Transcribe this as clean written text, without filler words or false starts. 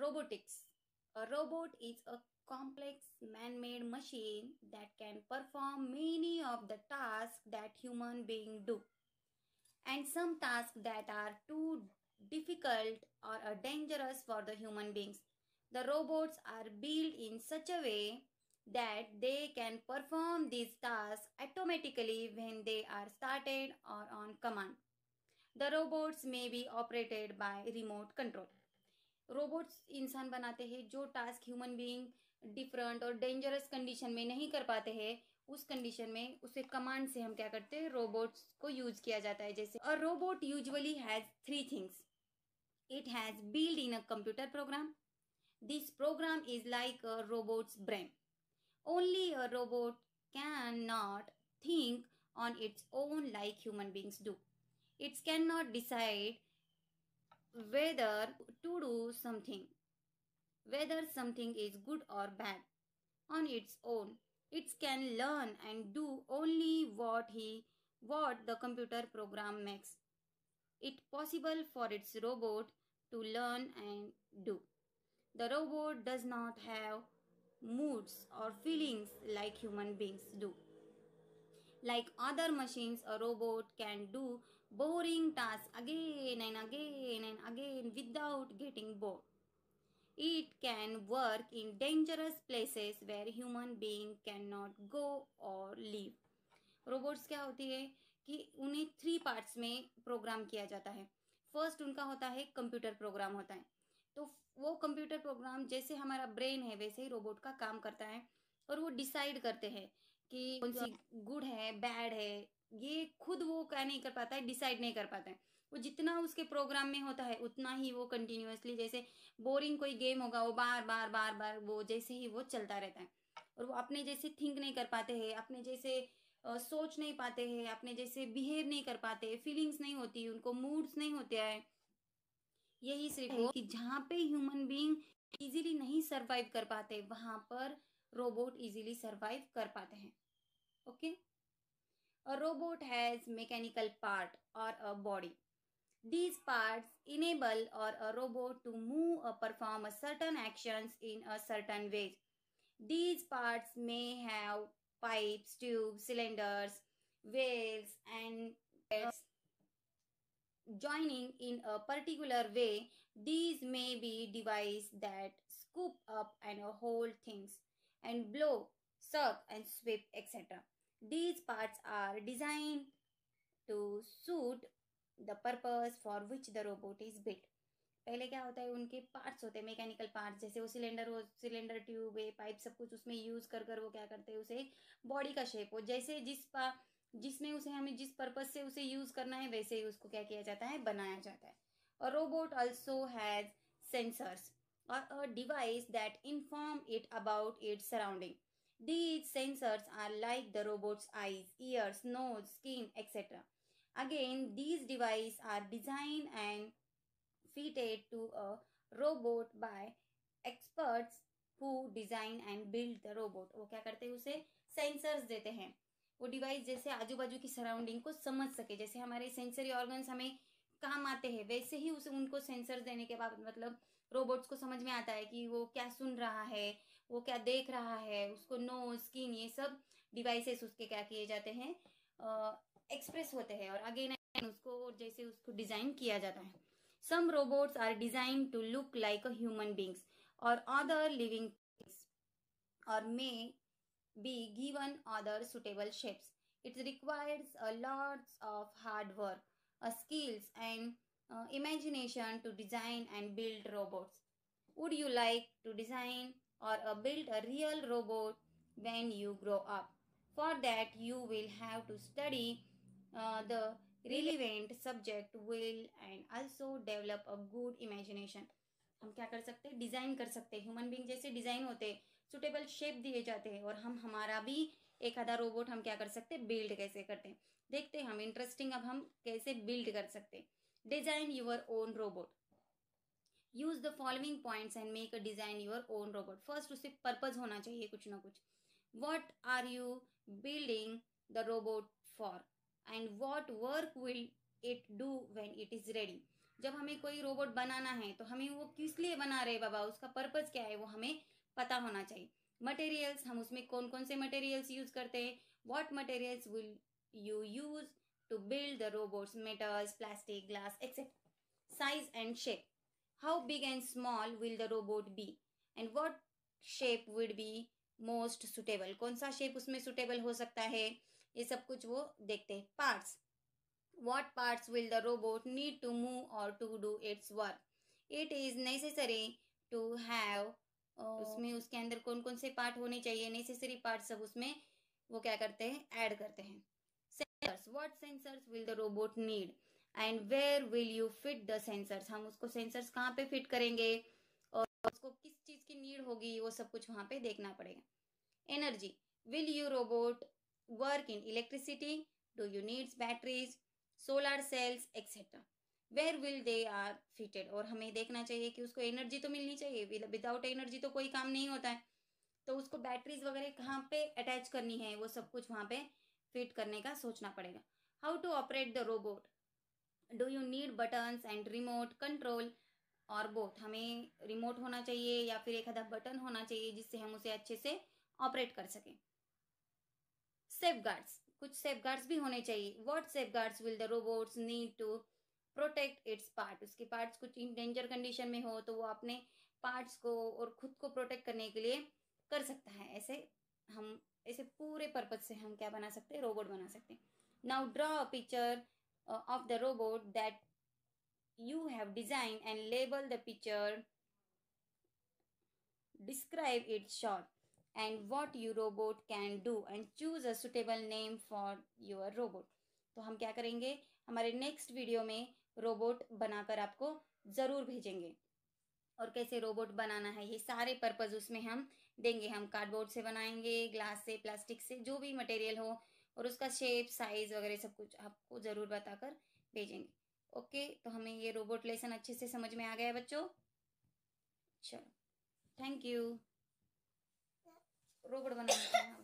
Robotics. A robot is a complex man-made machine that can perform many of the tasks that human beings do, and some tasks that are too difficult or are dangerous for the human beings. The robots are built in such a way that they can perform these tasks automatically when they are started or on command. The robots may be operated by remote control. Robots इंसान बनाते हैं जो task human being different और dangerous condition में नहीं कर पाते हैं, उस कंडीशन में उसे कमांड से हम क्या करते हैं, रोबोट्स को यूज किया जाता है. जैसे a robot usually has three things. It has build in a computer program. This program is like a robot's brain. Only a robot can not think on its own like human beings do. It cannot decide whether to do something, whether something is good or bad on its own. It can learn and do only what the computer program makes it possible for its robot to learn and do. The robot does not have moods or feelings like human beings do. Like other machines, a robot can do boring tasks again and again and again without getting bored. It can work in dangerous places where human being cannot go or live. Robots क्या होती है कि उन्हें three parts में programme किया जाता है. First उनका होता है कंप्यूटर प्रोग्राम होता है. तो वो कंप्यूटर प्रोग्राम जैसे हमारा ब्रेन है वैसे ही रोबोट का काम करता है, और वो डिसाइड करते हैं कि कौन सी गुड है बैड है. ये खुद वो क्या नहीं कर पाता है, डिसाइड नहीं कर पाता है. वो जितना उसके प्रोग्राम में होता है उतना ही वो कंटिन्यूअसली, जैसे बोरिंग कोई गेम होगा वो बार बार बार बार वो जैसे ही वो चलता रहता है. और वो अपने जैसे थिंक नहीं कर पाते हैं, अपने जैसे सोच नहीं पाते हैं, अपने जैसे बिहेव नहीं कर पाते, फीलिंग्स नहीं होती, उनको मूड्स नहीं होते हैं. यही सिर्फ है कि जहाँ पे ह्यूमन बीइंग इजीली नहीं सरवाइव कर पाते वहां पर रोबोट इजीली सरवाइव कर पाते हैं. Okay. A robot has mechanical part or a body. These parts enable or a robot to move or perform a certain actions in a certain way. These parts may have pipes, tubes, cylinders, valves, and belts joining in a particular way. These may be devices that scoop up and hold things and blow, suck, and sweep, etc. These parts are designed to suit the purpose for which the robot is built. पहले क्या होता है, उनके parts होते हैं mechanical parts, जैसे वो cylinder tube है पाइप सब कुछ उसमें यूज कर वो क्या करते हैं, उसे एक बॉडी का शेप हो, जैसे जिसमें उसे हमें जिस पर्पज से उसे यूज करना है वैसे ही उसको क्या किया जाता है, बनाया जाता है. और रोबोट ऑल्सो हैज सेंसर्स और a device that inform it about its surrounding. These sensors are like the robot's eyes, ears, nose, skin, etc. Again, these devices are designed and fitted to a robot by experts who design and build the robot. वो क्या करते हैं, उसे sensors देते हैं. वो device जैसे आजू बाजू की सराउंडिंग को समझ सके, जैसे हमारे सेंसरी ऑर्गन्स हमें काम आते हैं वैसे ही उसे उनको सेंसर्स देने के बाद मतलब रोबोट्स को समझ में आता है कि वो क्या सुन रहा है, वो क्या देख रहा है, उसको नोज, स्किन, ये सब डिवाइसेस उसके क्या किए जाते हैं, एक्सप्रेस होते हैं, और अगेन उसको जैसे उसको डिजाइन किया जाता है. Some robots are design to look like a human beings और अदर लिविंग थिंग्स और may be given other suitable shapes. It requires a lot of hard work, skills, and imagination to design and build robots. Would you like to design or build a real robot when you grow up? For that, you will have to study the relevant subject well and also develop a good imagination. हम क्या कर सकते हैं, design कर सकते हैं. Human being जैसे design होते हैं, सुटेबल शेप दिए जाते हैं, और हम हमारा भी एक आधा रोबोट हम क्या कर सकते हैं, बिल्ड कैसे करते हैं देखते हैं हम. इंटरेस्टिंग. अब हम कैसे बिल्ड कर सकते हैं. Design your own robot. Use the following points and make a design your own robot. First उसे पर्पज होना चाहिए कुछ ना कुछ. What are you building the robot for and what work will it do when it is ready. जब हमें कोई robot बनाना है तो हमें वो किस लिए बना रहे बाबा, उसका पर्पज क्या है वो हमें पता होना चाहिए। मटेरियल्स, हम उसमें कौन कौन से मटेरियल्स यूज करते हैं, what materials will you use to build the robots, metals, plastic, glass etcetera. Size and shape, how big and small will the robot be and what shape would be most suitable, कौन सा shape उसमें suitable हो सकता है, ये सब कुछ वो देखते हैं। Parts, what parts will the robot need to move or to do its work, it is necessary to have उसमें उसके अंदर कौन कौन से पार्ट होने चाहिए, नेसेसरी पार्ट सब उसमें वो क्या करते हैं, ऐड करते हैं। Sensors, what sensors will the robot need and where will you fit the sensors, हम उसको सेंसर्स कहाँ पे फिट करेंगे और उसको किस चीज की नीड होगी, वो सब कुछ वहां पे देखना पड़ेगा। Energy, will you robot work in electricity, do you need batteries, solar cells etcetera, where will they are fitted, और हमें देखना चाहिए कि उसको एनर्जी तो मिलनी चाहिए, विदाउट एनर्जी तो कोई काम नहीं होता है, तो उसको बैटरीज वगैरह कहाँ पे अटैच करनी है वो सब कुछ वहां पे फिट करने का सोचना पड़ेगा। How to operate the robot, do you need buttons and remote control और बोथ, हमें रिमोट होना चाहिए या फिर एक आधा बटन होना चाहिए जिससे हम उसे अच्छे से ऑपरेट कर सकें। सेफगार्ड्स, कुछ सेफगार्ड्स भी होने चाहिए। What safeguards will the robots need to protect its part, उसके पार्ट्स कुछ इन डेंजर कंडीशन में हो तो वो अपने पार्ट्स को और खुद को प्रोटेक्ट करने के लिए कर सकता है। ऐसे पूरे पर्पज से हम क्या बना सकते हैं, रोबोट बना सकते हैं। Now draw a picture of the robot that you have designed and label the picture, describe its short and what your robot can do and choose a suitable name for your robot। तो हम क्या करेंगे, हमारे next video में robot बनाकर आपको ज़रूर भेजेंगे और कैसे रोबोट बनाना है ये सारे पर्पज उसमें हम देंगे। हम कार्डबोर्ड से बनाएंगे, ग्लास से, प्लास्टिक से, जो भी मटेरियल हो, और उसका शेप, साइज वगैरह सब कुछ आपको ज़रूर बताकर भेजेंगे। ओके, तो हमें ये रोबोट लेसन अच्छे से समझ में आ गया बच्चों। चलो, थैंक यू। रोबोट बनाना था।